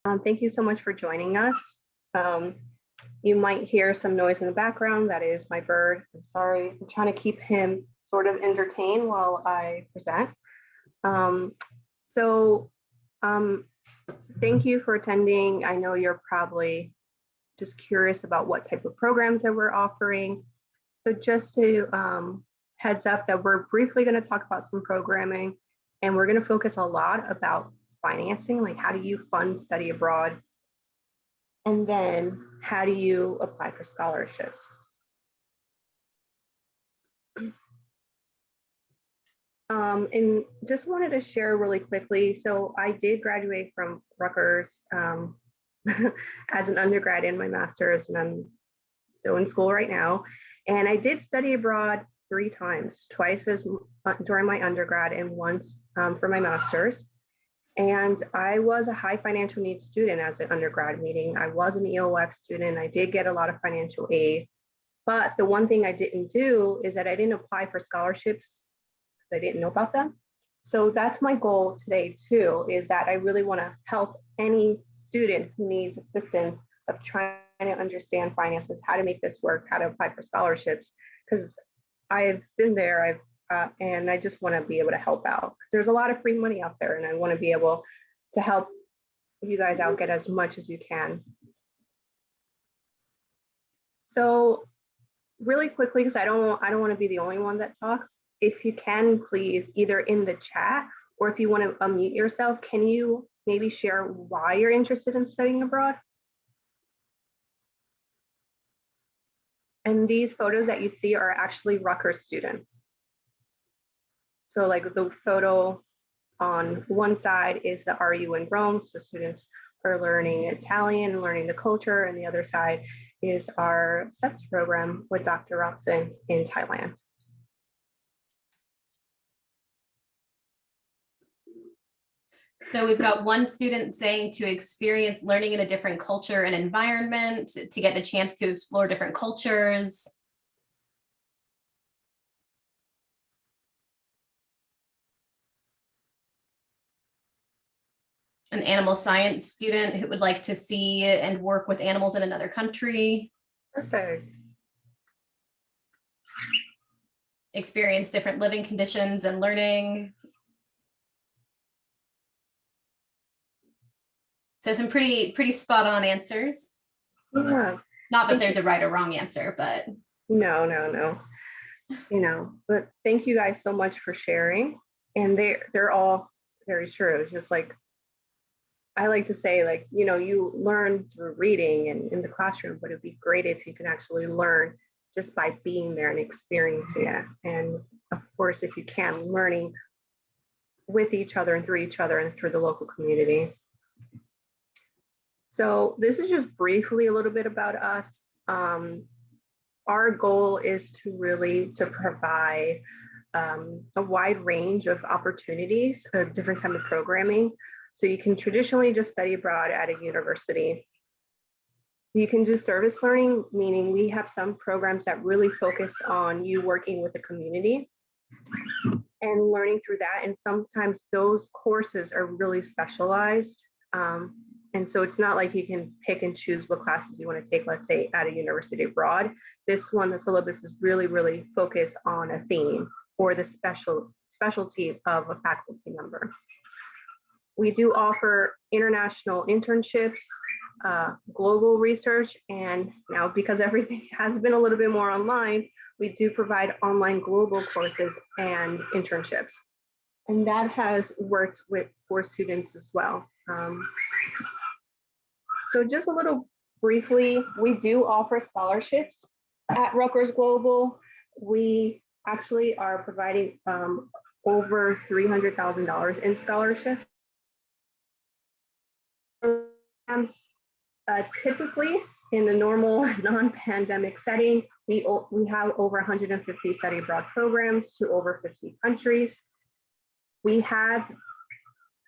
Thank you so much for joining us. You might hear some noise in the background. That is my bird. I'm sorry. I'm trying to keep him sort of entertained while I present. Thank you for attending. I know you're probably just curious about what type of programs that we're offering. So just to heads up that we're briefly going to talk about some programming, and we're going to focus a lot about financing, like how do you fund study abroad, and then how do you apply for scholarships. And just wanted to share really quickly. So I did graduate from Rutgers as an undergrad in my master's, and I'm still in school right now. And I did study abroad 3 times, twice as during my undergrad and once for my master's. And I was a high financial needs student as an undergrad, meaning I was an EOF student. I did get a lot of financial aid. But the one thing I didn't do is that I didn't apply for scholarships because I didn't know about them. So that's my goal today too, is that I really want to help any student who needs assistance of trying to understand finances, how to make this work, how to apply for scholarships, because I've been there, and I just want to be able to help out. There's a lot of free money out there, and I want to be able to help you guys out, get as much as you can. So really quickly, because I don't want to be the only one that talks, if you can, please, either in the chat or if you want to unmute yourself, can you maybe share why you're interested in studying abroad? And these photos that you see are actually Rutgers students. So like the photo on one side is the RU in Rome. So students are learning Italian, learning the culture. And the other side is our SEPS program with Dr. Robson in Thailand. So we've got one student saying to experience learning in a different culture and environment, to get the chance to explore different cultures. An animal science student who would like to see and work with animals in another country. Perfect. Experience different living conditions and learning. So some pretty spot on answers. Yeah. Not that there's a right or wrong answer, but. No. But thank you guys so much for sharing. And they're all very true. It's just like, I like to say, like, you learn through reading and in the classroom, but it'd be great if you can actually learn just by being there and experiencing it. And of course, if you can, learning with each other and through each other and through the local community. So this is just briefly a little bit about us. Our goal is to really provide a wide range of opportunities, a different type of programming. So you can traditionally just study abroad at a university. You can do service learning, meaning we have some programs that really focus on you working with the community and learning through that. And sometimes those courses are really specialized. And so it's not like you can pick and choose what classes you want to take, let's say at a university abroad. This one, the syllabus is really, really focused on a theme or the specialty of a faculty member. We do offer international internships, global research, and now because everything has been a little bit more online, we do provide online global courses and internships. And that has worked for students as well. So just a little briefly, we do offer scholarships at Rutgers Global. We actually are providing over $300,000 in scholarships. Typically, in the normal non-pandemic setting, we have over 150 study abroad programs to over 50 countries. We have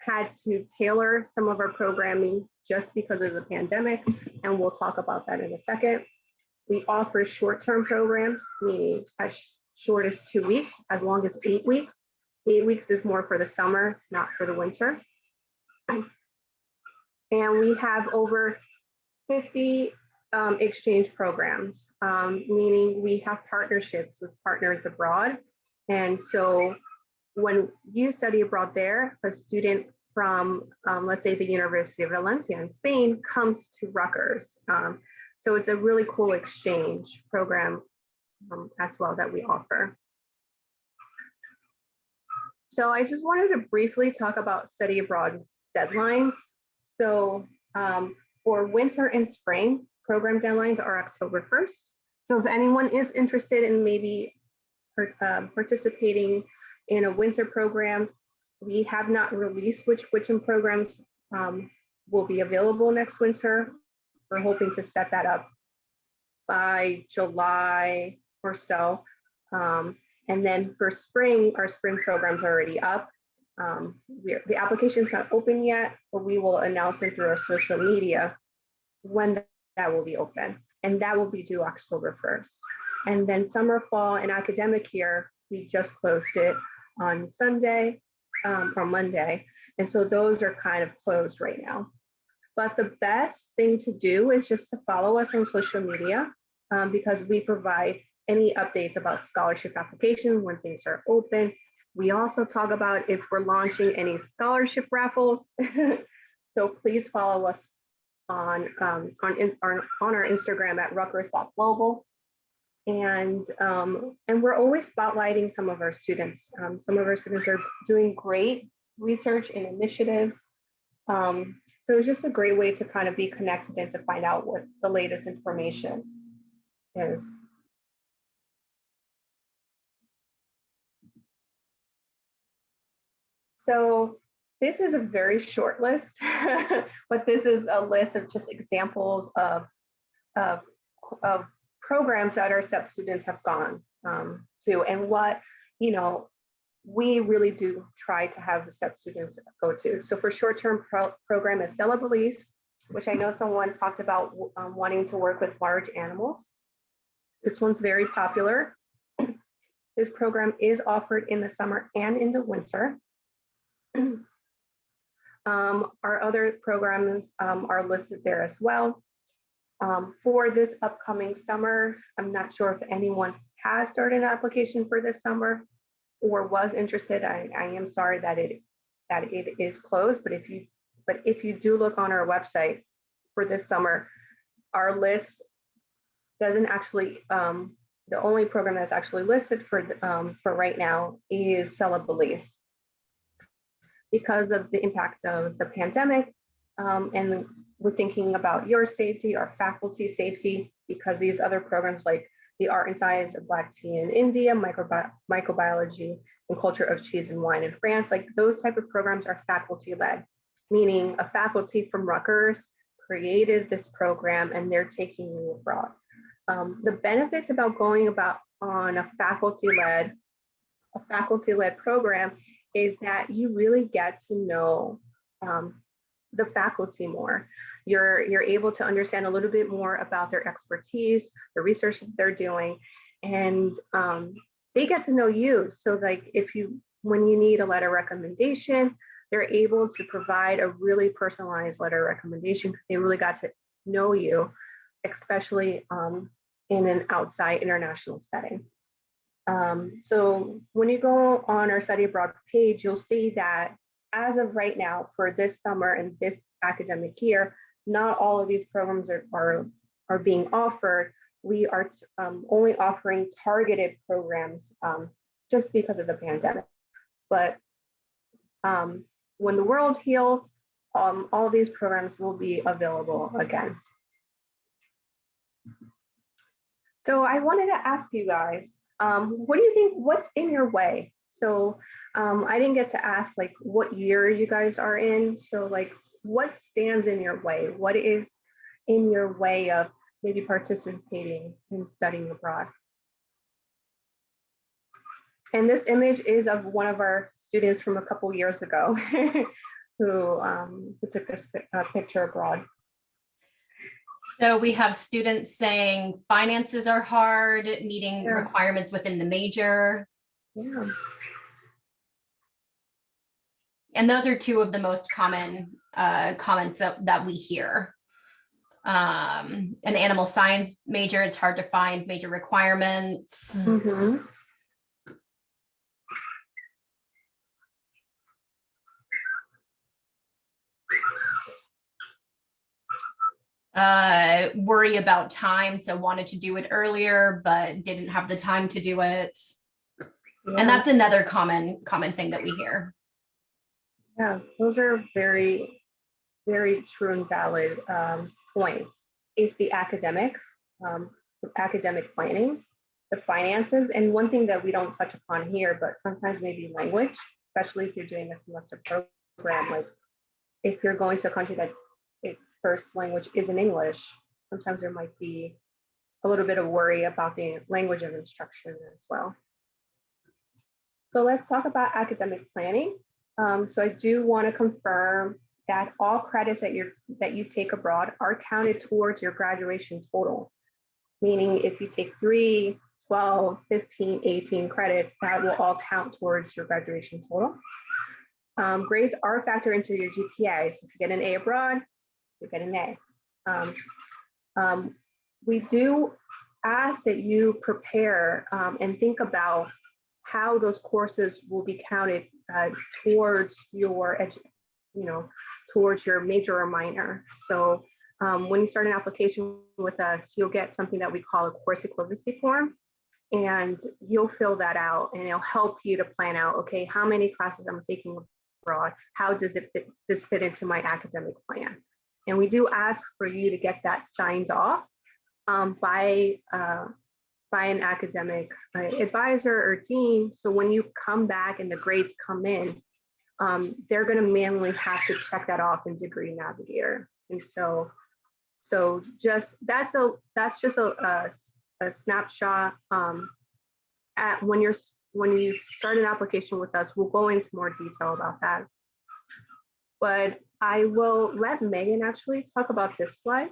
had to tailor some of our programming just because of the pandemic, and we'll talk about that in a second. We offer short-term programs, meaning as short as 2 weeks, as long as 8 weeks. 8 weeks is more for the summer, not for the winter. And we have over 50 exchange programs, meaning we have partnerships with partners abroad. And so when you study abroad there, a student from, let's say, the University of Valencia in Spain comes to Rutgers. So it's a really cool exchange program as well that we offer. So I just wanted to briefly talk about study abroad deadlines. So for winter and spring, program deadlines are October 1st. So if anyone is interested in maybe participating in a winter program, we have not released which programs will be available next winter. We're hoping to set that up by July or so. And then for spring, our spring program's already up. The application's not open yet, but we will announce it through our social media when that will be open. And that will be due October 1st. And then summer, fall, and academic year, we just closed it on Sunday or Monday. And so those are kind of closed right now. But the best thing to do is just to follow us on social media because we provide any updates about scholarship applications when things are open. We also talk about if we're launching any scholarship raffles. So please follow us on our Instagram at Rutgers.global. And we're always spotlighting some of our students. Some of our students are doing great research and initiatives. So it's just a great way to kind of be connected and to find out what the latest information is. So this is a very short list, but this is a list of just examples of programs that our SEP students have gone to, and what, we really do try to have SEP students go to. So for short-term program is Celebelise, which I know someone talked about wanting to work with large animals. This one's very popular. This program is offered in the summer and in the winter. Our other programs are listed there as well. For this upcoming summer, I'm not sure if anyone has started an application for this summer or was interested. I am sorry that it is closed, but if you do look on our website for this summer, our list doesn't actually, the only program that's actually listed for right now is Celebelise. Because of the impact of the pandemic, and we're thinking about your safety, our faculty safety, because these other programs like the Art and Science of Black Tea in India, microbiology and culture of cheese and wine in France, like those type of programs are faculty led, meaning a faculty from Rutgers created this program and they're taking you abroad. The benefits about going on a faculty led program is that you really get to know the faculty more. You're able to understand a little bit more about their expertise, the research that they're doing, and they get to know you. So like when you need a letter recommendation, they're able to provide a really personalized letter recommendation because they really got to know you, especially in an outside international setting. So when you go on our study abroad page, you'll see that as of right now, for this summer and this academic year, not all of these programs are being offered. We are only offering targeted programs just because of the pandemic. But when the world heals, all these programs will be available again. So I wanted to ask you guys, what do you think, what's in your way? So I didn't get to ask like what year you guys are in. So like what stands in your way? What is in your way of maybe participating in studying abroad? And this image is of one of our students from a couple years ago who took this picture abroad. So we have students saying finances are hard, meeting requirements within the major. Yeah. And those are two of the most common comments that we hear. An animal science major, it's hard to find major requirements. Mhm. Worry about time, so wanted to do it earlier, but didn't have the time to do it. Yeah. And that's another common thing that we hear. Yeah, those are very, very true and valid points. Is the academic planning, the finances, and one thing that we don't touch upon here, but sometimes maybe language, especially if you're doing a semester program, like if you're going to a country that its first language isn't English, sometimes there might be a little bit of worry about the language of instruction as well. So let's talk about academic planning. So I do want to confirm that all credits that you take abroad are counted towards your graduation total. Meaning if you take 3, 12, 15, 18 credits, that will all count towards your graduation total. Grades are a factor into your GPA. So if you get an A abroad, you get an A. We do ask that you prepare and think about how those courses will be counted towards your towards your major or minor. So when you start an application with us, you'll get something that we call a course equivalency form, and you'll fill that out, and it'll help you to plan out, okay, how many classes I'm taking abroad, how does this fit into my academic plan? And we do ask for you to get that signed off by an academic advisor or dean. So when you come back and the grades come in, they're going to manually have to check that off in Degree Navigator. And so just that's just a snapshot. At when you start an application with us, we'll go into more detail about that. But I will let Megan actually talk about this slide.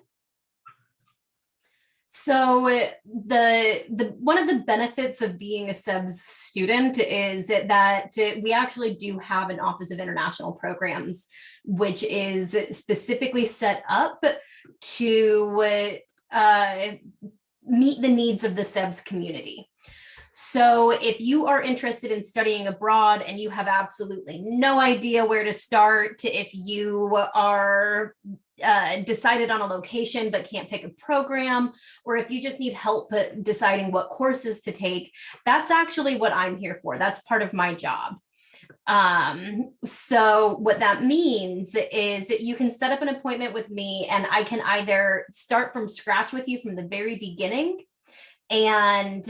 So the one of the benefits of being a SEBS student is that we actually do have an Office of International Programs, which is specifically set up to meet the needs of the SEBS community. So if you are interested in studying abroad and you have absolutely no idea where to start, if you are decided on a location but can't pick a program, or if you just need help deciding what courses to take, that's actually what I'm here for. That's part of my job. So what that means is you can set up an appointment with me, and I can either start from scratch with you from the very beginning and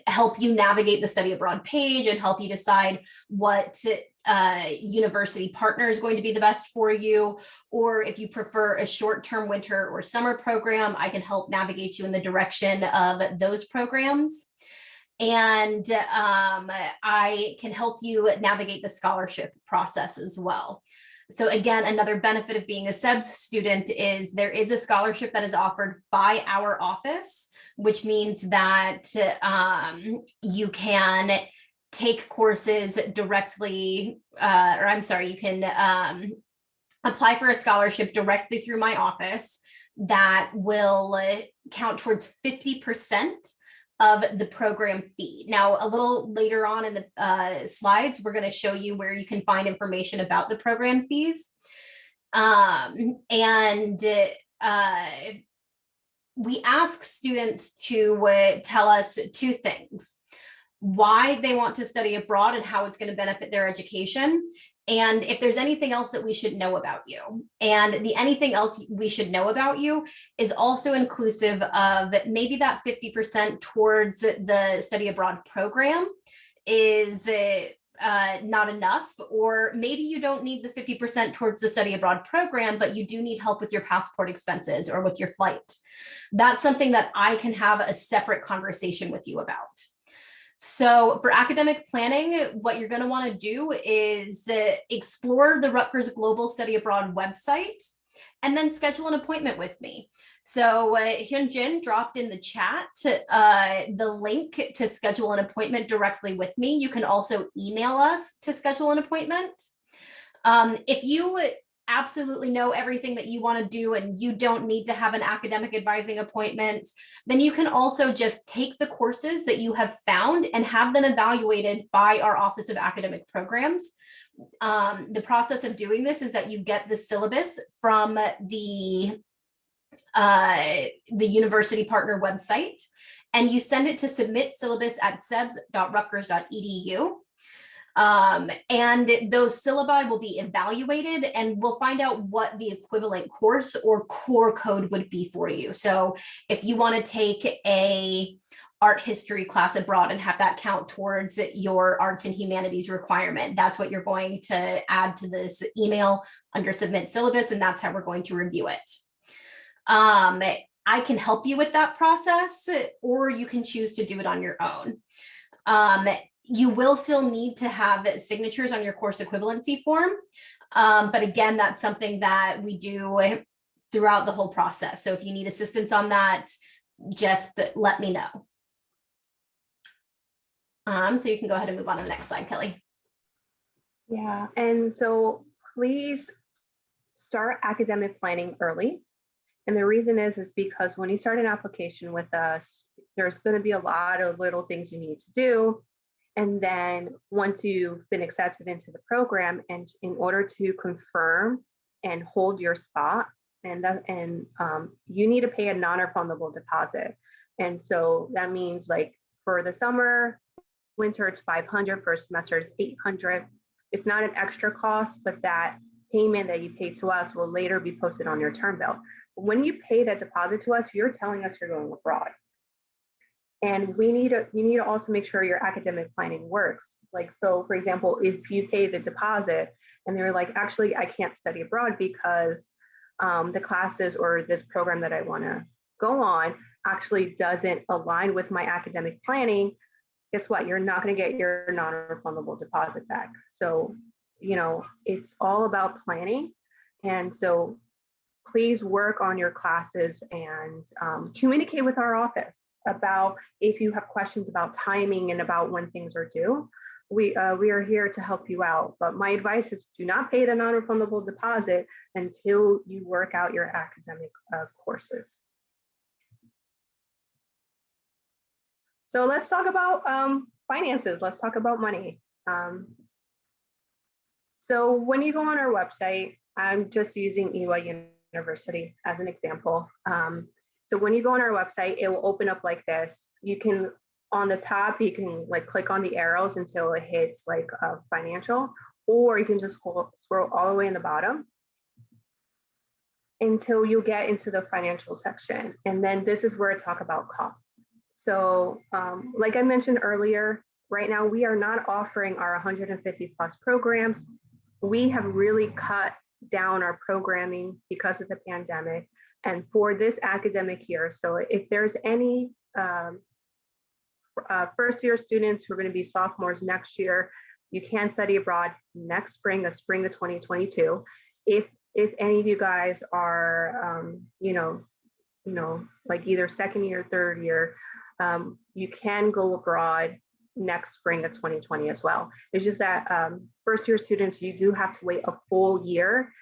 help you navigate the study abroad page and help you decide what university partner is going to be the best for you. Or if you prefer a short-term winter or summer program, I can help navigate you in the direction of those programs. And I can help you navigate the scholarship process as well. So again, another benefit of being a SEBS student is there is a scholarship that is offered by our office, which means that you can take courses directly, you can apply for a scholarship directly through my office that will count towards 50% of the program fee. Now, a little later on in the slides, we're going to show you where you can find information about the program fees. We ask students to tell us two things: why they want to study abroad and how it's going to benefit their education, and if there's anything else that we should know about you. And the anything else we should know about you is also inclusive of maybe that 50% towards the study abroad program is not enough, or maybe you don't need the 50% towards the study abroad program, but you do need help with your passport expenses or with your flight. That's something that I can have a separate conversation with you about. So for academic planning, what you're going to want to do is explore the Rutgers Global Study Abroad website. and then schedule an appointment with me. So Hyunjin dropped in the chat the link to schedule an appointment directly with me. You can also email us to schedule an appointment. If you absolutely know everything that you want to do and you don't need to have an academic advising appointment, then you can also just take the courses that you have found and have them evaluated by our Office of Academic Programs. The process of doing this is that you get the syllabus from the university partner website, and you send it to submit syllabus at sebs.rutgers.edu. And those syllabi will be evaluated, and we'll find out what the equivalent course or core code would be for you. So if you want to take a art history class abroad and have that count towards your arts and humanities requirement, that's what you're going to add to this email under submit syllabus, and that's how we're going to review it. I can help you with that process, or you can choose to do it on your own. You will still need to have signatures on your course equivalency form. But again, that's something that we do throughout the whole process. So if you need assistance on that, just let me know. So you can go ahead and move on to the next slide, Kelly. Yeah, and so please start academic planning early. And the reason is because when you start an application with us, there's going to be a lot of little things you need to do. And then once you've been accepted into the program, and in order to confirm and hold your spot, you need to pay a non-refundable deposit. And so that means, like, for the summer, winter, it's $500, first semester is $800. It's not an extra cost, but that payment that you pay to us will later be posted on your term bill. When you pay that deposit to us, you're telling us you're going abroad. And you need to also make sure your academic planning works. Like, so for example, if you pay the deposit and they're like, actually, I can't study abroad because the classes or this program that I want to go on actually doesn't align with my academic planning, guess what? You're not going to get your non-refundable deposit back. So, it's all about planning. And so please work on your classes and communicate with our office about if you have questions about timing and about when things are due. We are here to help you out. But my advice is, do not pay the non-refundable deposit until you work out your academic courses. So let's talk about finances. Let's talk about money. So when you go on our website, I'm just using EY University as an example. So when you go on our website, it will open up like this. You can, on the top, you can like click on the arrows until it hits like financial, or you can just scroll all the way in the bottom until you get into the financial section. And then this is where I talk about costs. So like I mentioned earlier, right now we are not offering our 150 plus programs. We have really cut down our programming because of the pandemic. And for this academic year, so if there's any first year students who are going to be sophomores next year, you can study abroad next spring, the spring of 2022. If any of you guys are, like either second year, third year, you can go abroad next spring of 2020 as well. It's just that first year students, you do have to wait a full year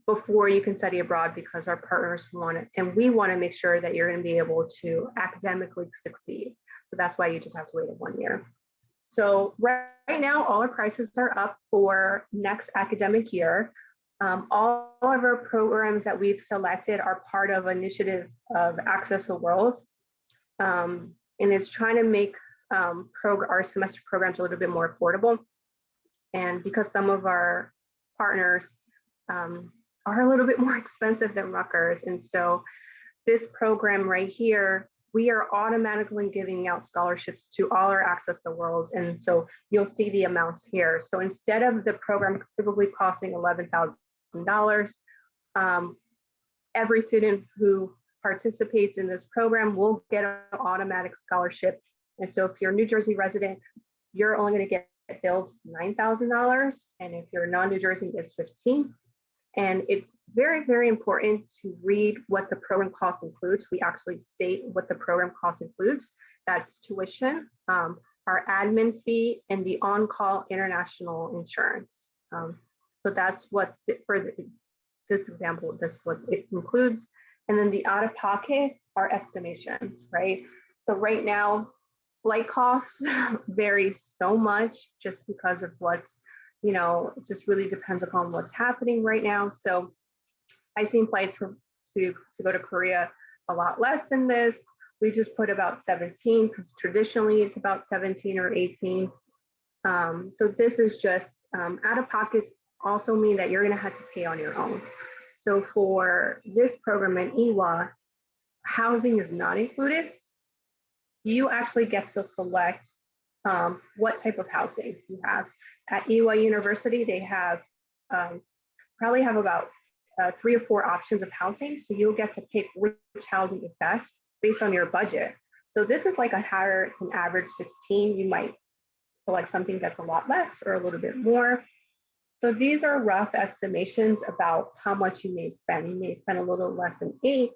before you can study abroad, because our partners want it, and we want to make sure that you're going to be able to academically succeed. So that's why you just have to wait 1 year. So right now, all our prices are up for next academic year. All of our programs that we've selected are part of an initiative of Access the World, and it's trying to make our semester programs a little bit more affordable. And because some of our partners are a little bit more expensive than Rutgers, and so this program right here, we are automatically giving out scholarships to all our Access the Worlds, and so you'll see the amounts here. So instead of the program typically costing $11,000, every student who participates in this program will get an automatic scholarship. And so if you're a New Jersey resident, you're only going to get billed $9,000, and if you're non-New Jersey, it's $15,000. And it's very, very important to read what the program cost includes. We actually state what the program cost includes. That's tuition, our admin fee, and the on-call international insurance. So that's what, for this example, this what it includes. And then the out-of-pocket are estimations, right? So right now, flight costs vary so much just because of what's, it just really depends upon what's happening right now. So I've seen flights to go to Korea a lot less than this. We just put about 17 because traditionally it's about 17 or 18. So this is just out of pockets also mean that you're going to have to pay on your own. So for this program at EWA, housing is not included. You actually get to select what type of housing you have. At EWA University, they have probably have about 3 or 4 options of housing. So you'll get to pick which housing is best based on your budget. So this is like a higher than average 16. You might select something that's a lot less or a little bit more. So these are rough estimations about how much you may spend. You may spend a little less than 8,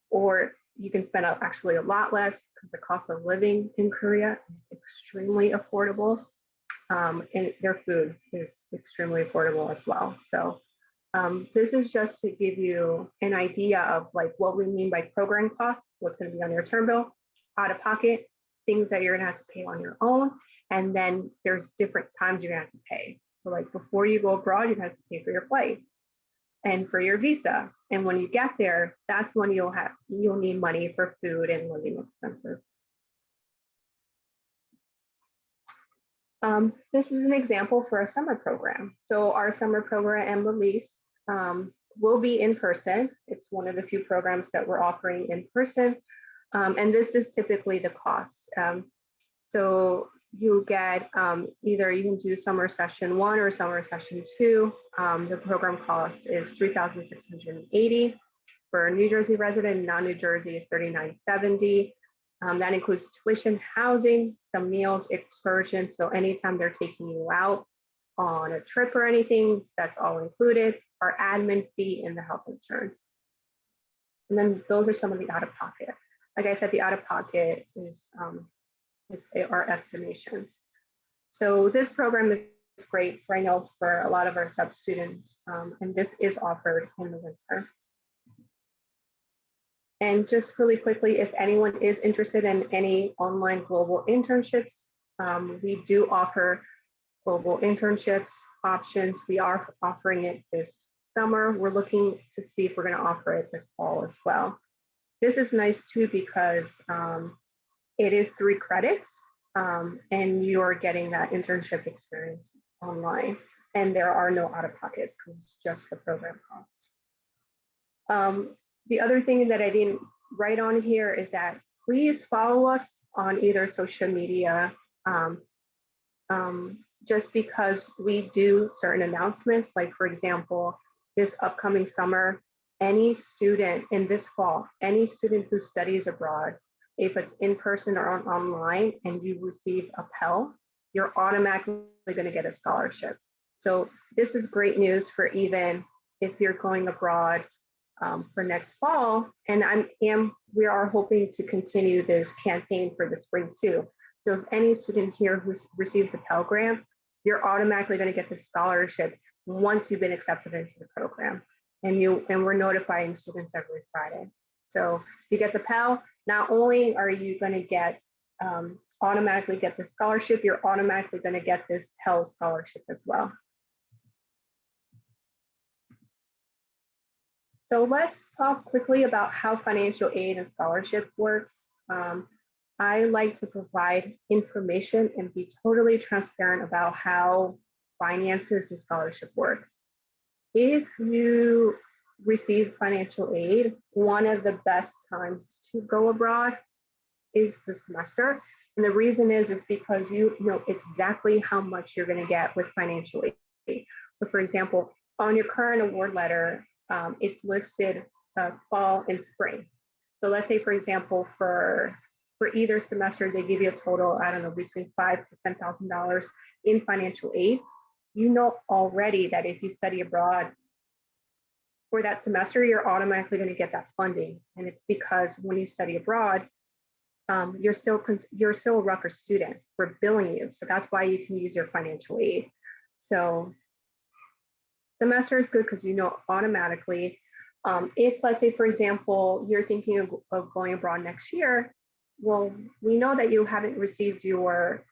or you can spend actually a lot less because the cost of living in Korea is extremely affordable. And their food is extremely affordable as well. So this is just to give you an idea of like what we mean by program costs, what's going to be on your term bill, out of pocket, things that you're going to have to pay on your own. And then there's different times you're going to have to pay. So like before you go abroad, you have to pay for your flight and for your visa. And when you get there, that's when you'll need money for food and living expenses. This is an example for a summer program. So our summer program and release will be in person. It's one of the few programs that we're offering in person. And this is typically the cost. So you get either you can do summer session 1 or summer session 2. The program cost is $3,680 for a New Jersey resident. Non-New Jersey is $3,970. That includes tuition, housing, some meals, excursions. So anytime they're taking you out on a trip or anything, that's all included. Our admin fee and the health insurance. And then those are some of the out-of-pocket. Like I said, the out-of-pocket is our estimations. So this program is great, I know, for a lot of our sub students, and this is offered in the winter. And just really quickly, if anyone is interested in any online global internships, we do offer global internships options. We are offering it this summer. We're looking to see if we're going to offer it this fall as well. This is nice too because it is 3 credits and you're getting that internship experience online. And there are no out-of-pockets because it's just the program cost. The other thing that I didn't write on here is that please follow us on either social media, just because we do certain announcements, like for example, this upcoming summer, any student in this fall, any student who studies abroad, if it's in person or online and you receive a Pell, you're automatically going to get a scholarship. So this is great news for even if you're going abroad for next fall, and we are hoping to continue this campaign for the spring too. So if any student here who receives the Pell Grant, you're automatically going to get the scholarship once you've been accepted into the program. And we're notifying students every Friday. So you get the Pell, not only are you going to get automatically get the scholarship, you're automatically going to get this Pell scholarship as well. So let's talk quickly about how financial aid and scholarship works. I like to provide information and be totally transparent about how finances and scholarship work. If you receive financial aid, one of the best times to go abroad is the semester. And the reason is because you know exactly how much you're going to get with financial aid. So for example, on your current award letter, it's listed fall and spring. So let's say, for example, for either semester, they give you a total, I don't know, between $5,000 to $10,000 in financial aid. You know already that if you study abroad, for that semester, you're automatically going to get that funding. And it's because when you study abroad, you're still a Rutgers student. We're billing you. So that's why you can use your financial aid. So semester is good because you know automatically. If, let's say, for example, you're thinking of going abroad next year, well, we know that you haven't received your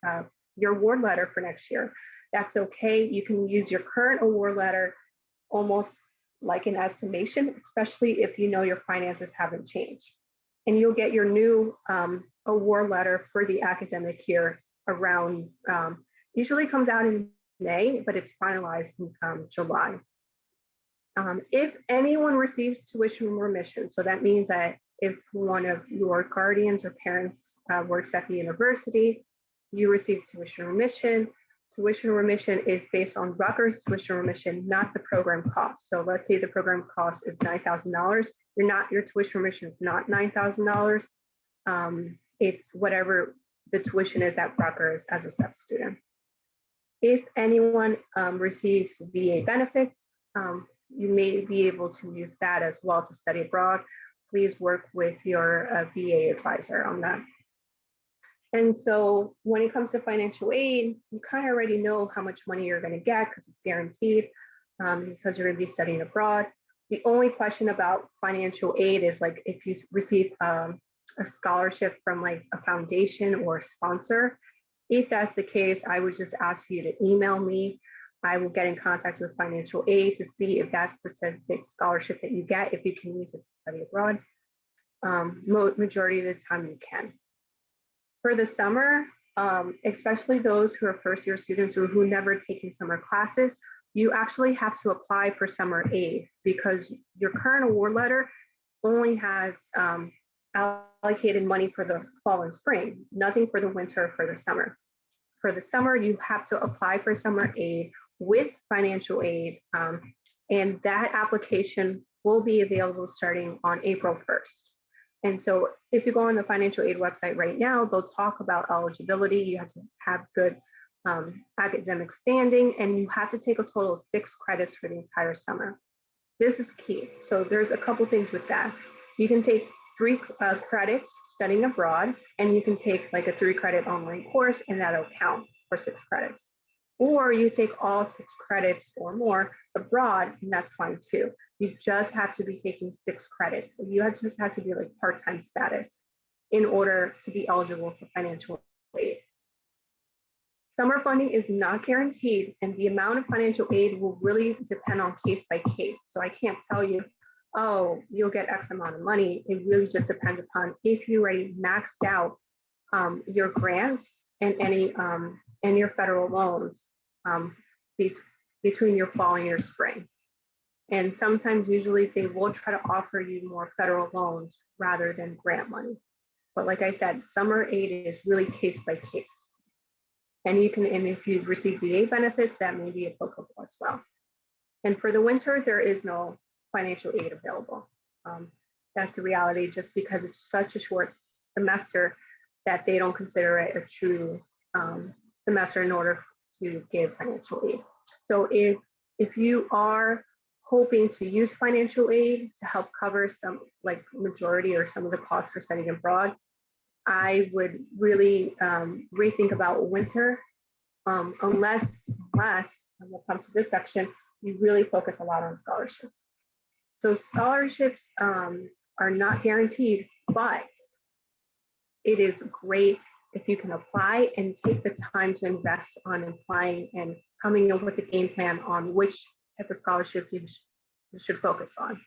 award letter for next year. That's okay. You can use your current award letter almost like an estimation, especially if you know your finances haven't changed. And you'll get your new award letter for the academic year around, usually comes out in May, but it's finalized in July. If anyone receives tuition remission, so that means that if one of your guardians or parents works at the university, you receive tuition remission. Tuition remission is based on Rutgers tuition remission, not the program cost. So let's say the program cost is $9,000. Your tuition remission is not $9,000. It's whatever the tuition is at Rutgers as a sub student. If anyone receives VA benefits, you may be able to use that as well to study abroad. Please work with your VA advisor on that. And so when it comes to financial aid, you kind of already know how much money you're going to get because it's guaranteed because you're going to be studying abroad. The only question about financial aid is like if you receive a scholarship from like a foundation or a sponsor. If that's the case, I would just ask you to email me. I will get in contact with financial aid to see if that specific scholarship that you get, if you can use it to study abroad. Majority of the time you can. For the summer, especially those who are first year students or who never taken summer classes, you actually have to apply for summer aid because your current award letter only has allocated money for the fall and spring, nothing for the winter or for the summer. For the summer, you have to apply for summer aid with financial aid, and that application will be available starting on April 1st. And so if you go on the financial aid website right now, they'll talk about eligibility. You have to have good academic standing, and you have to take a total of 6 credits for the entire summer. This is key. So there's a couple things with that. You can take 3 credits studying abroad, and you can take like a 3-credit online course, and that'll count for 6 credits. Or you take all 6 credits or more abroad, and that's fine too. You just have to be taking 6 credits. You just have to be like part-time status in order to be eligible for financial aid. Summer funding is not guaranteed, and the amount of financial aid will really depend on case by case. So I can't tell you, oh, you'll get X amount of money. It really just depends upon if you already maxed out your grants and any and your federal loans between your fall and your spring. And sometimes, usually, they will try to offer you more federal loans rather than grant money. But like I said, summer aid is really case by case. And if you receive VA benefits, that may be applicable as well. And for the winter, there is no financial aid available. That's the reality, just because it's such a short semester that they don't consider it a true semester in order to give financial aid. So if you are hoping to use financial aid to help cover some, like majority or some of the costs for studying abroad, I would really rethink about winter, unless, and we'll come to this section, you really focus a lot on scholarships. So scholarships are not guaranteed, but it is great if you can apply and take the time to invest on applying and coming up with a game plan on which type of scholarship you should focus on.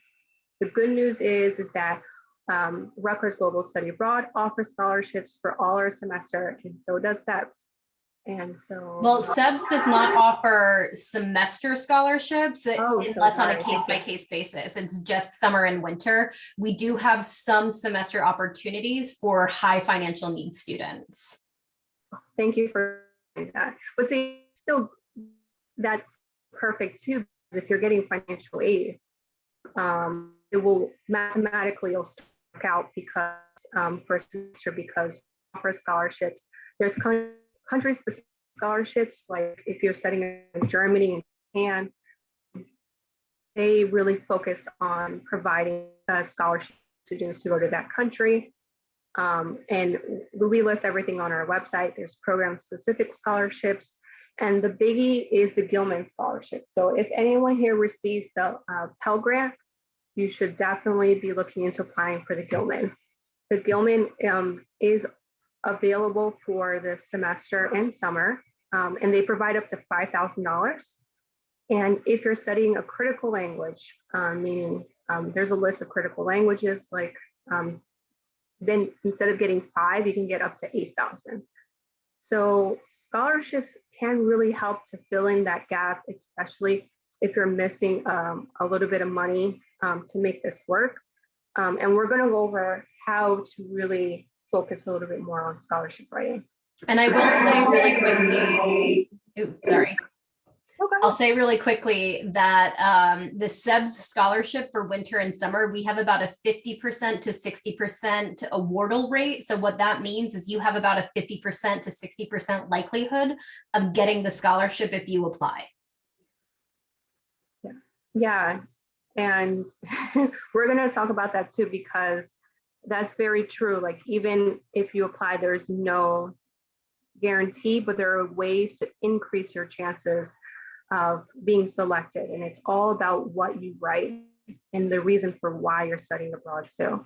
The good news is that Rutgers Global Study Abroad offers scholarships for all our semester, and so does SEBS. And so, well, SEBS does not offer semester scholarships unless on a case-by-case basis. It's just summer and winter. We do have some semester opportunities for high financial needs students. Thank you for that. But see, still, that's perfect too, because if you're getting financial aid, it will mathematically work out because for a semester, because for scholarships, there's country-specific scholarships, like if you're studying in Germany and Japan, they really focus on providing scholarship students to go to that country. And we list everything on our website. There's program-specific scholarships, and the biggie is the Gilman Scholarship. So if anyone here receives the Pell Grant, you should definitely be looking into applying for the Gilman. The Gilman is available for the semester and summer, and they provide up to $5,000. And if you're studying a critical language, meaning there's a list of critical languages, like then instead of getting 5, you can get up to 8,000. So scholarships can really help to fill in that gap, especially if you're missing a little bit of money to make this work. And we're going to go over how to really focus a little bit more on scholarship writing. And I will say really quickly, I'll say really quickly that the SEBS scholarship for winter and summer, we have about a 50% to 60% awardal rate. So what that means is you have about a 50% to 60% likelihood of getting the scholarship if you apply. Yes. Yeah. And we're going to talk about that too, because that's very true. Like, even if you apply, there's no guarantee, but there are ways to increase your chances of being selected. And it's all about what you write and the reason for why you're studying abroad too.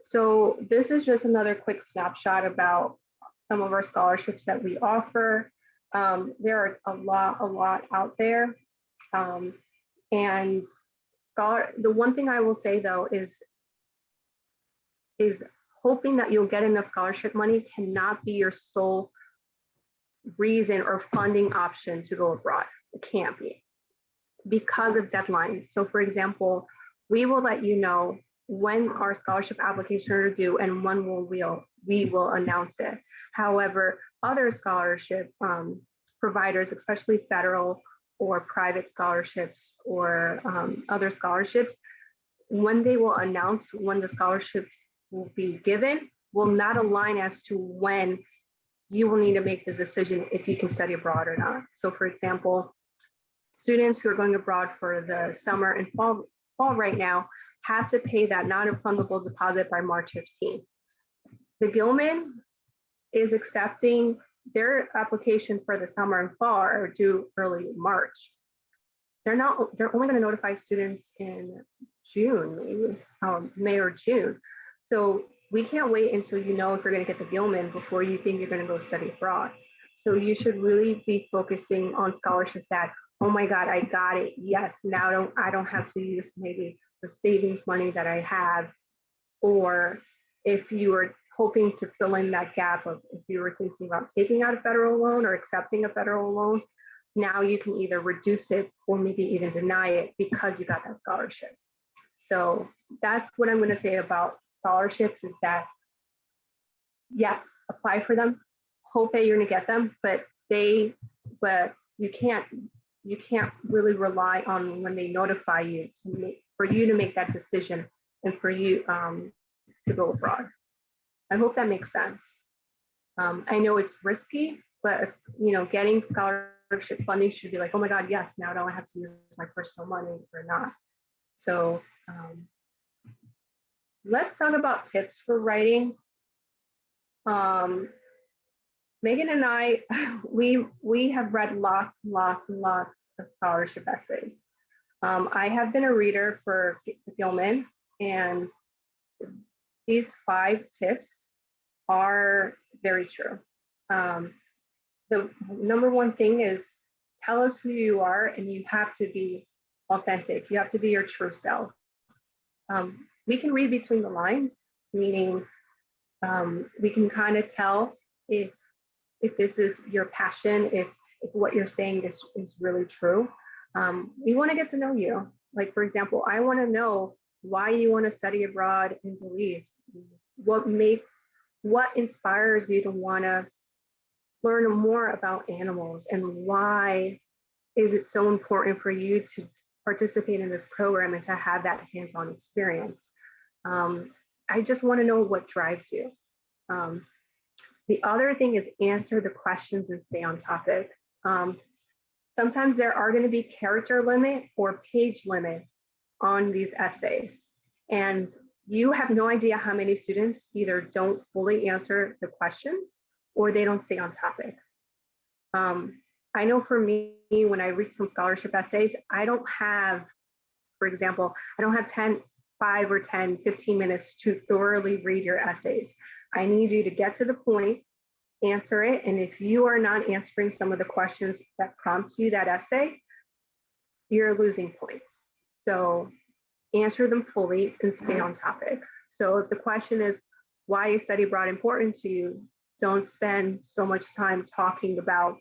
So this is just another quick snapshot about some of our scholarships that we offer. There are a lot out there. And the one thing I will say though is hoping that you'll get enough scholarship money cannot be your sole reason or funding option to go abroad. It can't be, because of deadlines. So for example, we will let you know when our scholarship applications are due and when we will announce it. However, other scholarship providers, especially federal or private scholarships or other scholarships, when they will announce when the scholarships will be given, will not align as to when you will need to make the decision if you can study abroad or not. So for example, students who are going abroad for the summer and fall right now have to pay that non-refundable deposit by March 15th. The Gilman is accepting their application for the summer and fall are due early March. They're only going to notify students in June, maybe May or June. So we can't wait until you know if you're going to get the Gilman before you think you're going to go study abroad. So you should really be focusing on scholarships that, oh my God, I got it. Yes, now I don't have to use maybe the savings money that I have. Or if you were hoping to fill in that gap of if you were thinking about taking out a federal loan or accepting a federal loan, now you can either reduce it or maybe even deny it because you got that scholarship. So that's what I'm going to say about scholarships, is that yes, apply for them, hope that you're going to get them, but you can't really rely on when they notify you for you to make that decision and for you to go abroad. I hope that makes sense. I know it's risky, but getting scholarship funding should be like, oh my God, yes, now don't I have to use my personal money or not? So let's talk about tips for writing. Megan and I, we have read lots and lots of scholarship essays. I have been a reader for Gilman, and these 5 tips are very true. The number one thing is tell us who you are, and you have to be authentic. You have to be your true self. We can read between the lines, meaning we can kind of tell if this is your passion, if what you're saying is really true. We want to get to know you. Like, for example, I want to know why you want to study abroad in Belize. What inspires you to want to learn more about animals, and why is it so important for you to participate in this program and to have that hands-on experience? I just want to know what drives you. The other thing is answer the questions and stay on topic. sometimes there are going to be character limit or page limit on these essays. And you have no idea how many students either don't fully answer the questions or they don't stay on topic. I know for me, when I read some scholarship essays, I don't have, for example, I don't have 5 or 10, 15 minutes to thoroughly read your essays. I need you to get to the point, answer it. And if you are not answering some of the questions that prompt you that essay, you're losing points. So answer them fully and stay on topic. So if the question is, why is study abroad important to you? Don't spend so much time talking about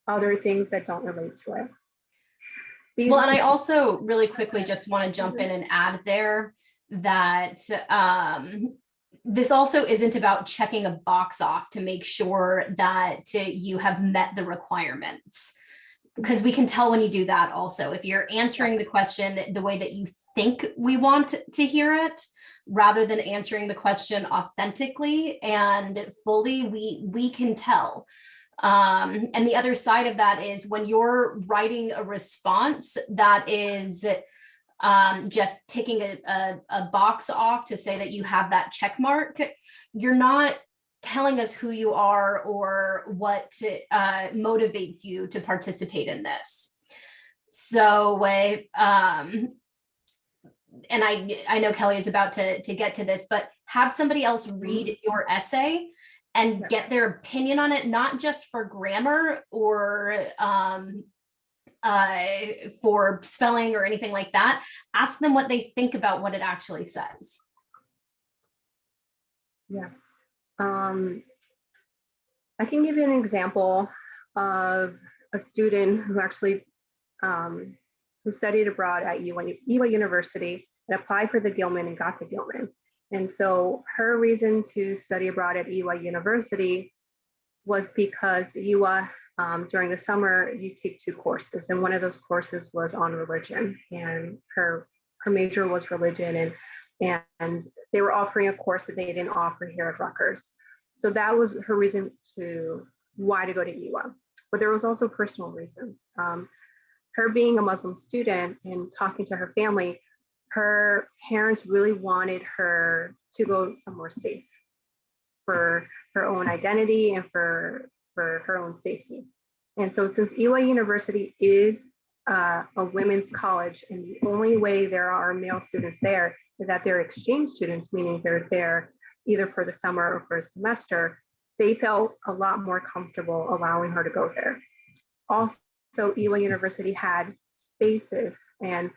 other things that don't relate to it. Well, and I also really quickly just want to jump in and add there that this also isn't about checking a box off to make sure that you have met the requirements, because we can tell when you do that also. If you're answering the question the way that you think we want to hear it, rather than answering the question authentically and fully, we can tell. And the other side of that is when you're writing a response that is just ticking a box off to say that you have that check mark, you're not telling us who you are or what motivates you to participate in this. So, and I know Kelly is about to get to this, but have somebody else read your essay and get their opinion on it, not just for grammar or for spelling or anything like that. Ask them what they think about what it actually says. Yes. I can give you an example of a student who actually who studied abroad at UA University and applied for the Gilman and got the Gilman. And so her reason to study abroad at UA University was because UA, during the summer, you take 2 courses, and one of those courses was on religion, and her major was religion, and they were offering a course that they didn't offer here at Rutgers. So that was her reason to why to go to UA. But there was also personal reasons. Her being a Muslim student and talking to her family, her parents really wanted her to go somewhere safe for her own identity and for her own safety. And so since UA University is a women's college, and the only way there are male students there is that they're exchange students, meaning they're there either for the summer or for a semester, they felt a lot more comfortable allowing her to go there. Also, UA University had spaces and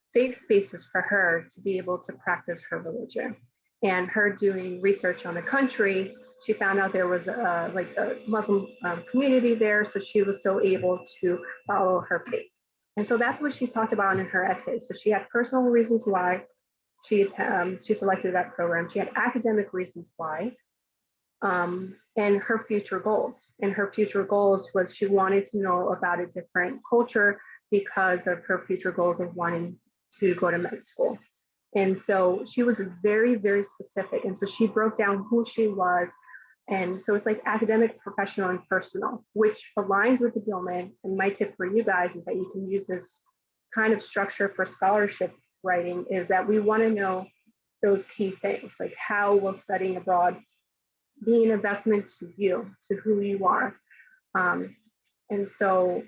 safe spaces for her to be able to practice her religion. And her doing research on the country, she found out there was like a Muslim community there, so she was still able to follow her faith. And so that's what she talked about in her essay. So she had personal reasons why she selected that program. She had academic reasons why, and her future goals. And her future goals was she wanted to know about a different culture because of her future goals of wanting to go to med school. And so she was very, very specific. And so she broke down who she was. And so it's like academic, professional, and personal, which aligns with the Gilman. And my tip for you guys is that you can use this kind of structure for scholarship writing, is that we want to know those key things, like how will studying abroad be an investment to you, to who you are. And so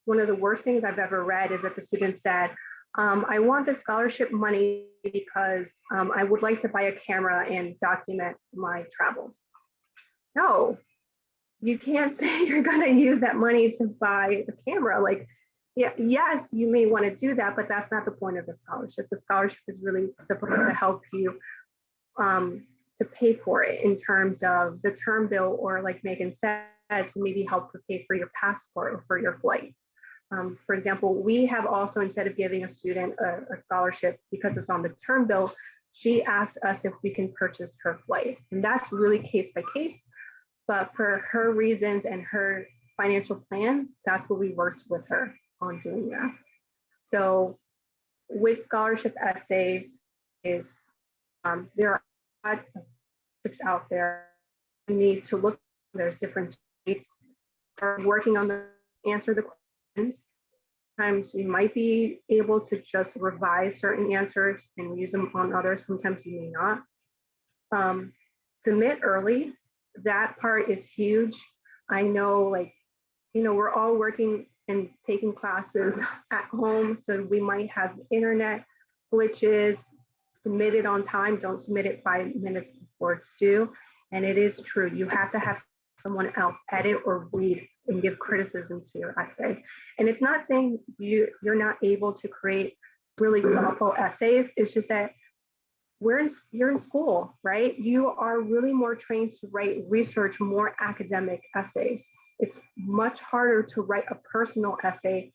one of the worst things I've ever read is that the student said, I want the scholarship money because I would like to buy a camera and document my travels. No, you can't say you're going to use that money to buy a camera. Like, yeah, yes, you may want to do that, but that's not the point of the scholarship. The scholarship is really supposed to help you to pay for it in terms of the term bill, or like Megan said, to maybe help to pay for your passport or for your flight. For example, we have also, instead of giving a student a scholarship because it's on the term bill, she asked us if we can purchase her flight. And that's really case by case, but for her reasons and her financial plan, that's what we worked with her on doing that. So with scholarship essays is there are a lot of tips out there. You need to look, there's different states start working on the answer the questions. Sometimes you might be able to just revise certain answers and use them on others. Sometimes you may not. Submit early. That part is huge. I know, like, we're all working and taking classes at home, so we might have internet glitches. Submit it on time. Don't submit it 5 minutes before it's due. And it is true. You have to have someone else edit or read and give criticism to your essay. And it's not saying you're not able to create really thoughtful essays. It's just that you're in school, right? You are really more trained to write research, more academic essays. It's much harder to write a personal essay,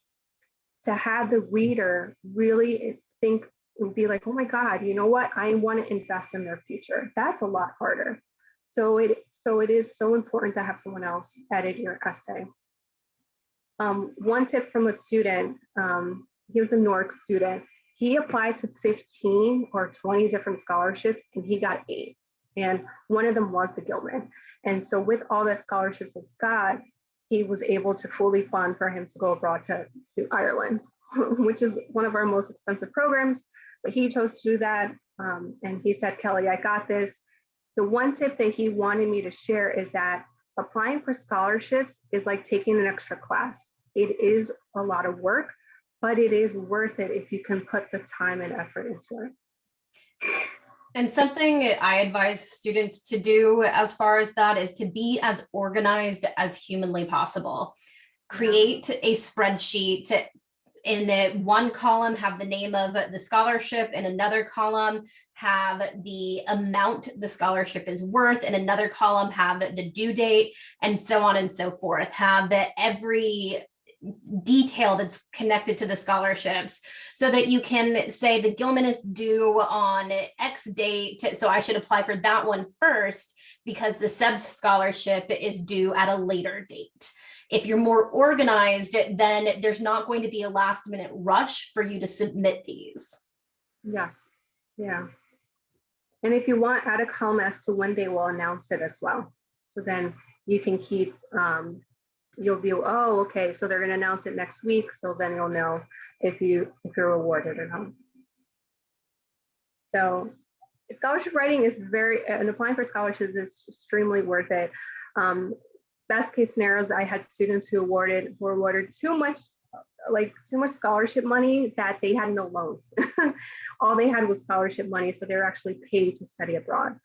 to have the reader really think and be like, oh my God, you know what? I want to invest in their future. That's a lot harder. So it is so important to have someone else edit your essay. One tip from a student, he was a NORC student. He applied to 15 or 20 different scholarships and he got 8. And one of them was the Gilman. And so with all the scholarships that he got, he was able to fully fund for him to go abroad to Ireland, which is one of our most expensive programs. But he chose to do that. And he said, Kelly, I got this. The one tip that he wanted me to share is that applying for scholarships is like taking an extra class. It is a lot of work, but it is worth it if you can put the time and effort into it. And something I advise students to do as far as that is to be as organized as humanly possible. Create a spreadsheet. In one column, have the name of the scholarship. In another column, have the amount the scholarship is worth. In another column, have the due date, and so on and so forth. Have every detail that's connected to the scholarships so that you can say the Gilman is due on X date, so I should apply for that one first because the SEBS scholarship is due at a later date. If you're more organized, then there's not going to be a last minute rush for you to submit these. Yes, yeah. And if you want, add a column as to when they will announce it as well. So then you can keep, you'll be, oh, okay, so they're going to announce it next week. So then you'll know if you're awarded or not. So scholarship writing is and applying for scholarships is extremely worth it. Best case scenarios, I had students who were awarded too much scholarship money that they had no loans. All they had was scholarship money, so they're actually paid to study abroad.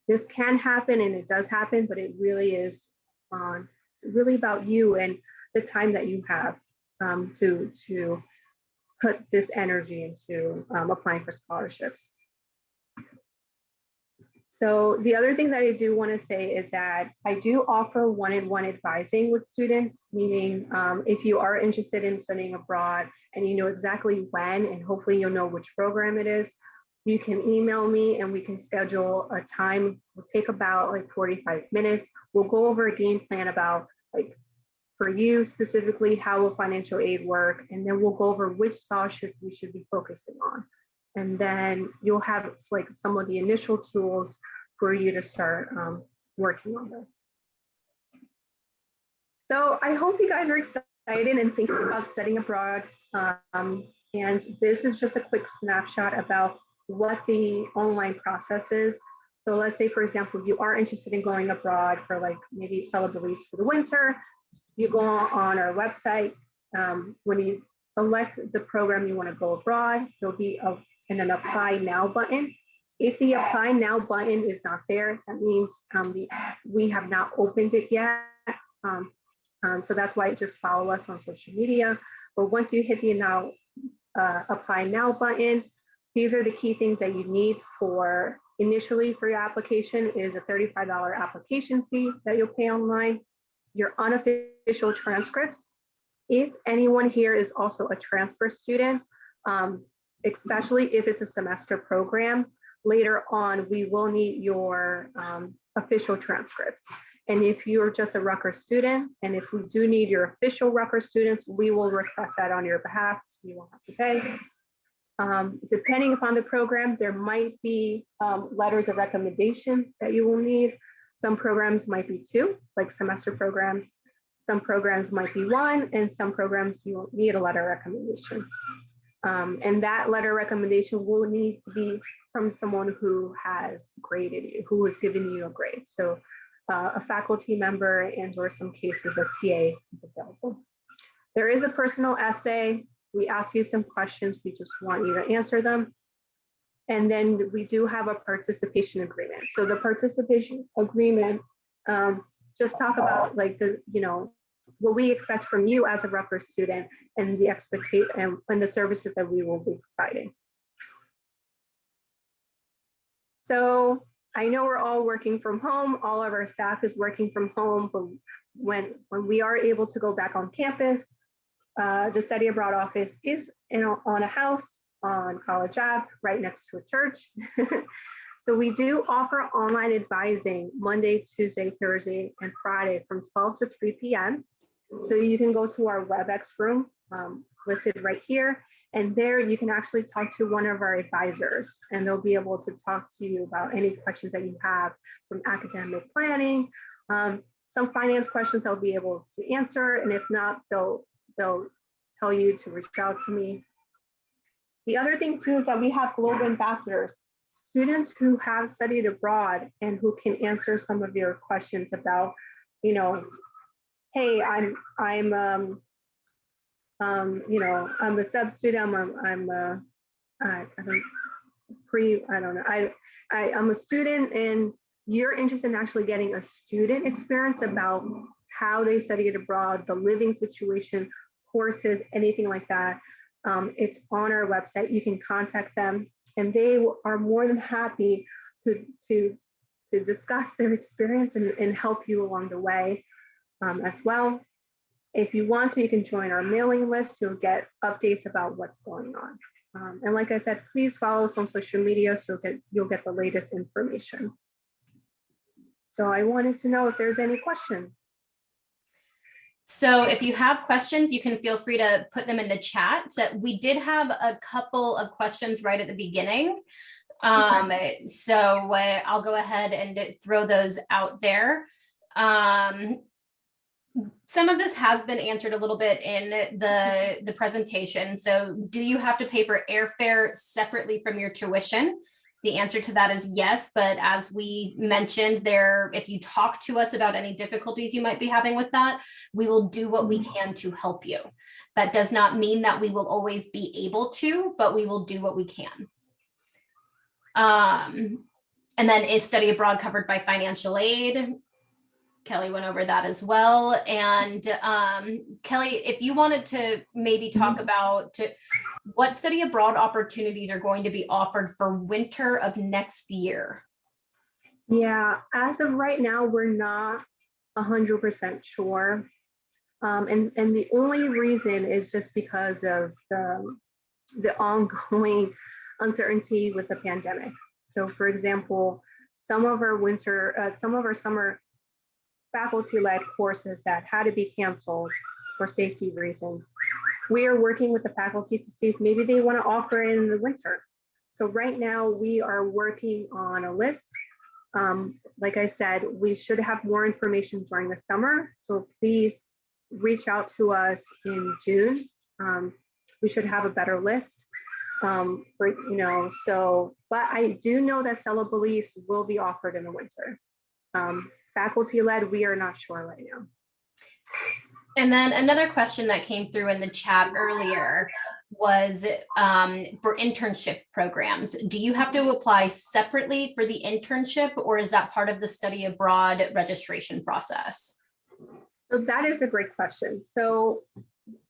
This can happen, and it does happen, but it really is it's really about you and the time that you have to put this energy into applying for scholarships. So the other thing that I do want to say is that I do offer one-on-one advising with students, meaning if you are interested in studying abroad and you know exactly when, and hopefully you'll know which program it is, you can email me and we can schedule a time. We'll take about like 45 minutes. We'll go over a game plan about, like, for you specifically, how will financial aid work? And then we'll go over which scholarship we should be focusing on. And then you'll have like some of the initial tools for you to start working on this. So I hope you guys are excited and thinking about studying abroad. And this is just a quick snapshot about what the online process is. So let's say, for example, you are interested in going abroad for like maybe celebrities for the winter. You go on our website. When you select the program you want to go abroad, there'll be an apply now button. If the apply now button is not there, that means we have not opened it yet. So that's why just follow us on social media. But once you hit the apply now button, these are the key things that you need initially for your application is a $35 application fee that you'll pay online, your unofficial transcripts. If anyone here is also a transfer student, especially if it's a semester program, later on, we will need your official transcripts. And if you're just a Rutgers student, and if we do need your official Rutgers students, we will request that on your behalf, so you won't have to pay. Depending upon the program, there might be letters of recommendation that you will need. Some programs might be 2, like semester programs. Some programs might be one, and some programs you will need a letter of recommendation. And that letter of recommendation will need to be from someone who has graded you, who has given you a grade. So a faculty member and or some cases a TA is available. There is a personal essay. We ask you some questions. We just want you to answer them. And then we do have a participation agreement. So the participation agreement just talk about like the, you know, what we expect from you as a Rutgers student and the expectation and the services that we will be providing. So I know we're all working from home. All of our staff is working from home, but when we are able to go back on campus, the study abroad office is on a house on College Ave, right next to a church. So we do offer online advising Monday, Tuesday, Thursday, and Friday from 12 to 3 p.m. So you can go to our WebEx room listed right here, and there you can actually talk to one of our advisors, and they'll be able to talk to you about any questions that you have from academic planning, some finance questions they'll be able to answer, and if not, they'll tell you to reach out to me. The other thing too is that we have global ambassadors, students who have studied abroad and who can answer some of your questions about, you know, hey, I'm you know, I'm a sub student. I'm a student, and you're interested in actually getting a student experience about how they studied abroad, the living situation, courses, anything like that. It's on our website. You can contact them, and they are more than happy to discuss their experience and help you along the way as well. If you want to, you can join our mailing list to get updates about what's going on. And like I said, please follow us on social media so you'll get the latest information. So I wanted to know if there's any questions. So if you have questions, you can feel free to put them in the chat. We did have a couple of questions right at the beginning. So I'll go ahead and throw those out there. Some of this has been answered a little bit in the presentation. So do you have to pay for airfare separately from your tuition? The answer to that is yes, but as we mentioned there, if you talk to us about any difficulties you might be having with that, we will do what we can to help you. That does not mean that we will always be able to, but we will do what we can. And then is study abroad covered by financial aid? Kelly went over that as well. And Kelly, if you wanted to maybe talk about what study abroad opportunities are going to be offered for winter of next year. Yeah, as of right now, we're not 100% sure. And the only reason is just because of the ongoing uncertainty with the pandemic. So for example, some of our summer faculty-led courses that had to be canceled for safety reasons, we are working with the faculty to see if maybe they want to offer it in the winter. So right now we are working on a list. Like I said, we should have more information during the summer. So please reach out to us in June. We should have a better list. But I do know that Celebellis will be offered in the winter. Faculty-led, we are not sure right now. And then another question that came through in the chat earlier was for internship programs. Do you have to apply separately for the internship, or is that part of the study abroad registration process? So that is a great question. So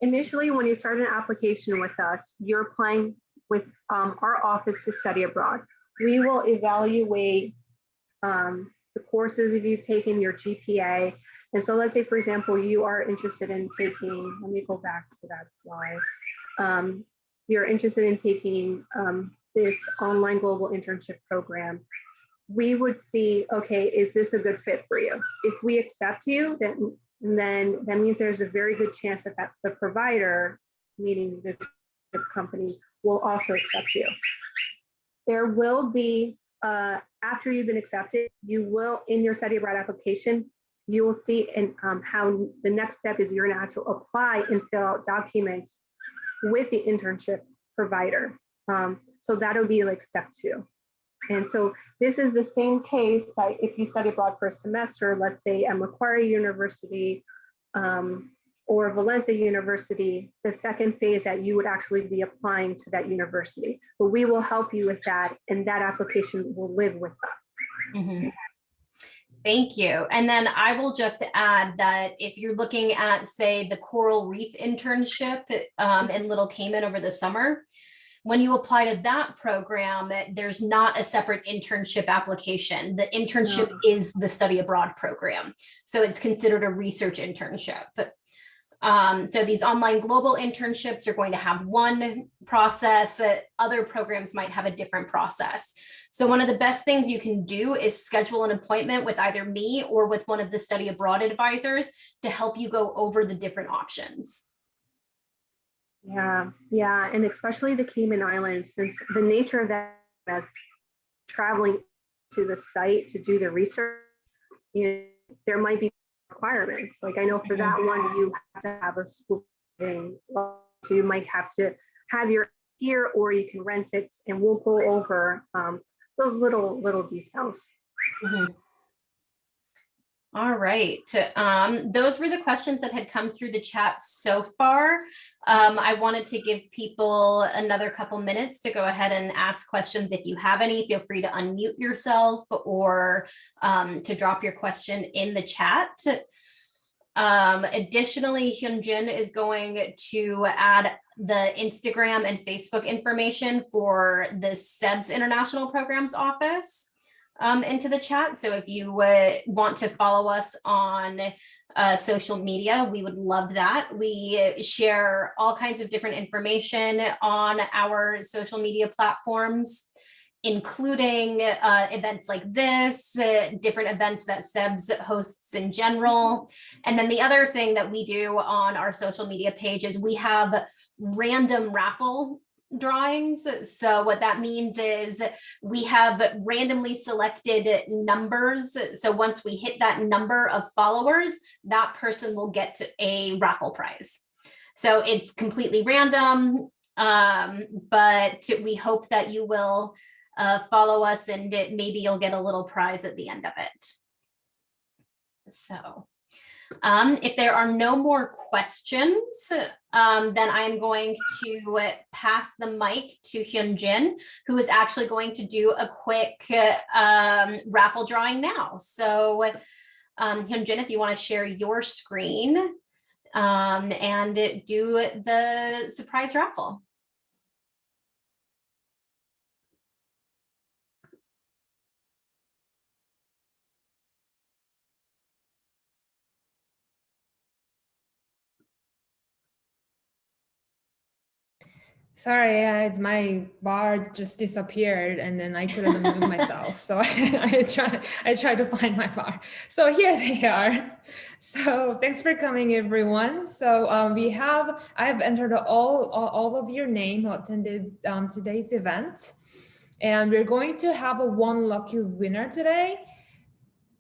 initially, when you start an application with us, you're applying with our office to study abroad. We will evaluate the courses if you've taken your GPA. And so let's say, for example, you are interested in taking, let me go back to that slide. You're interested in taking this online global internship program. We would see, okay, is this a good fit for you? If we accept you, then that means there's a very good chance that the provider, meaning this company, will also accept you. There will be, after you've been accepted, you will, in your study abroad application, you will see and how the next step is you're going to have to apply and fill out documents with the internship provider. So that'll be like step 2. And so this is the same case, like if you study abroad for a semester, let's say at Macquarie University or Valencia University, the second phase that you would actually be applying to that university. But we will help you with that, and that application will live with us. Mm-hmm. Thank you. And then I will just add that if you're looking at, say, the Coral Reef internship in Little Cayman over the summer, when you apply to that program, there's not a separate internship application. The internship is the study abroad program. So it's considered a research internship. So these online global internships are going to have one process. Other programs might have a different process. So one of the best things you can do is schedule an appointment with either me or with one of the study abroad advisors to help you go over the different options. Yeah, and especially the Cayman Islands, since the nature of that as traveling to the site to do the research, there might be requirements. Like I know for that one, you have to have a school thing. So you might have to have your here, or you can rent it, and we'll go over those little details. Mm-hmm. All right. Those were the questions that had come through the chat so far. I wanted to give people another couple minutes to go ahead and ask questions. If you have any, feel free to unmute yourself or to drop your question in the chat. Additionally, Hyunjin is going to add the Instagram and Facebook information for the SEBS International Programs Office into the chat. So if you want to follow us on social media, we would love that. We share all kinds of different information on our social media platforms, including events like this, different events that SEBS hosts in general. And then the other thing that we do on our social media page is we have random raffle drawings. So what that means is we have randomly selected numbers. So once we hit that number of followers, that person will get a raffle prize. So it's completely random, but we hope that you will follow us and maybe you'll get a little prize at the end of it. So if there are no more questions, then I'm going to pass the mic to Hyunjin, who is actually going to do a quick raffle drawing now. So Hyunjin, if you want to share your screen and do the surprise raffle. Sorry, my bar just disappeared and then I couldn't move myself. So I tried to find my bar. So here they are. So thanks for coming, everyone. So I've entered all of your name who attended today's event. And we're going to have one lucky winner today.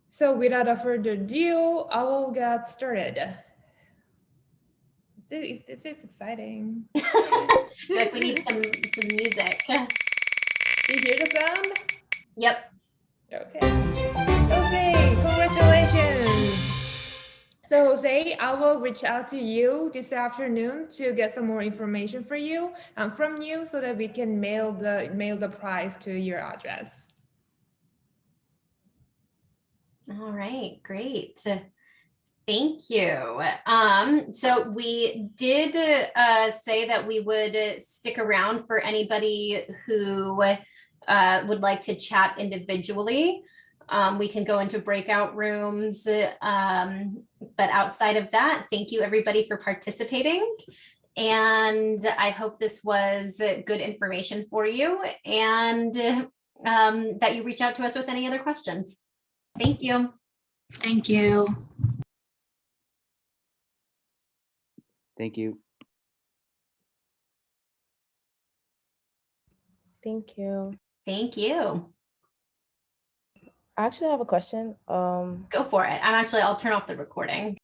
So without further ado, I will get started. This is exciting. Like we need some music. Do you hear the sound? Yep. Okay. Jose, congratulations. So Jose, I will reach out to you this afternoon to get some more information for you from you so that we can mail the prize to your address. All right, great. Thank you. So we did say that we would stick around for anybody who would like to chat individually. We can go into breakout rooms, but outside of that, thank you everybody for participating. And I hope this was good information for you and that you reach out to us with any other questions. Thank you. Thank you. Thank you. Thank you. Thank you. I actually have a question. Go for it. I'll turn off the recording.